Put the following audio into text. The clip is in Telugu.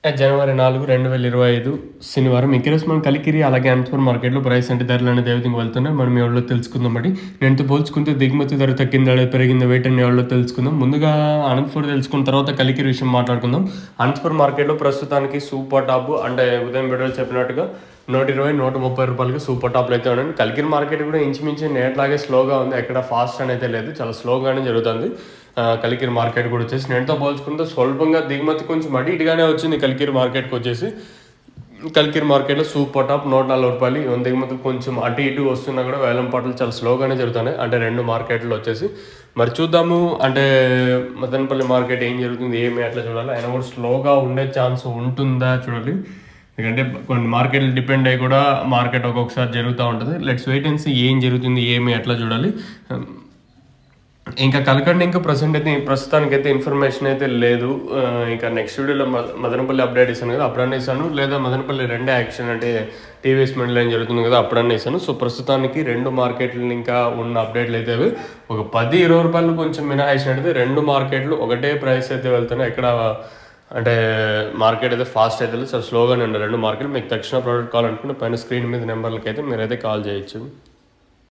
జనవరి 4, 2025 శనివారం. ఈరోజు మనం కలికిరి అలాగే అనంతపురం మార్కెట్‌లో ప్రైస్ అంటే ధరలు అనేది ఏ విధంగా వెళ్తున్నాయి మనం ఎవరిలో తెలుసుకుందామండి. నేటితో పోల్చుకుంటే దిగుమతి ధర తగ్గిందా లేదా పెరిగిందా వేటిని ఎవరిలో తెలుసుకుందాం. ముందుగా అనంతపురం తెలుసుకున్న తర్వాత కలికిరి విషయం మాట్లాడుకుందాం. అనంతపురం మార్కెట్‌లో ప్రస్తుతానికి సూపర్ టాప్ అంటే ఉదయం వీడియోలో చెప్పినట్టుగా 120, 130 రూపాయలకి సూపర్ టాప్‌లు అయితే ఉన్నాయండి. కలికిరి మార్కెట్ కూడా ఇంచుమించు నేట్లాగే స్లోగా ఉంది. ఎక్కడ ఫాస్ట్ అని అయితే లేదు. చాలా స్లోగానే జరుగుతుంది. కలికిరి మార్కెట్ కూడా వచ్చేసి నేటితో పోల్చుకుంటే స్వల్పంగా దిగుమతి కొంచెం అటు ఇటుగానే వచ్చింది కలికిరి మార్కెట్కి వచ్చేసి. కలికిరి మార్కెట్లో సూపర్ టాప్ 140 రూపాయలు దిగుమతి కొంచెం అటు ఇటు వస్తున్నా కూడా వేలం పాటలు చాలా స్లోగానే జరుగుతున్నాయి. అంటే రెండు మార్కెట్లు వచ్చేసి మరి చూద్దాము. అంటే మదనపల్లి మార్కెట్ ఏం జరుగుతుంది ఏమి అట్లా చూడాలి. అయినా కూడా స్లోగా ఉండే ఛాన్స్ ఉంటుందా చూడాలి. ఎందుకంటే కొన్ని మార్కెట్లు డిపెండ్ అయ్యి కూడా మార్కెట్ ఒక్కొక్కసారి జరుగుతూ ఉంటుంది. లెట్స్ వెయిట్ అండ్ సీ ఏం జరుగుతుంది ఏమి అట్లా చూడాలి. ఇంకా కలకండి ఇంకా ప్రస్తుతానికైతే ఇన్ఫర్మేషన్ అయితే లేదు. ఇంకా నెక్స్ట్ వీడియోలో మదనపల్లి అప్డేట్ ఇస్తాను కదా అప్పుడన్నా ఇస్తాను, లేదా మదనపల్లి రెండే యాక్షన్ అంటే టీవీఎస్ మండలి ఏం జరుగుతుంది కదా అప్పుడన్నా ఇస్తాను. సో ప్రస్తుతానికి రెండు మార్కెట్లు ఇంకా ఉన్న అప్డేట్లు అయితే ఒక 10-20 రూపాయలు కొంచెం మినహాయించినట్టయితే రెండు మార్కెట్లు ఒకటే ప్రైస్ అయితే వెళ్తున్నాయి. ఎక్కడ అంటే మార్కెట్ అయితే ఫాస్ట్ అయితే లేదు, చాలా స్లోగానే ఉండే రెండు మార్కెట్లు. మీకు తక్షణ ప్రోడక్ట్ కావాలనుకుంటే పైన స్క్రీన్ మీద నెంబర్లకి అయితే మీరైతే కాల్ చేయొచ్చు.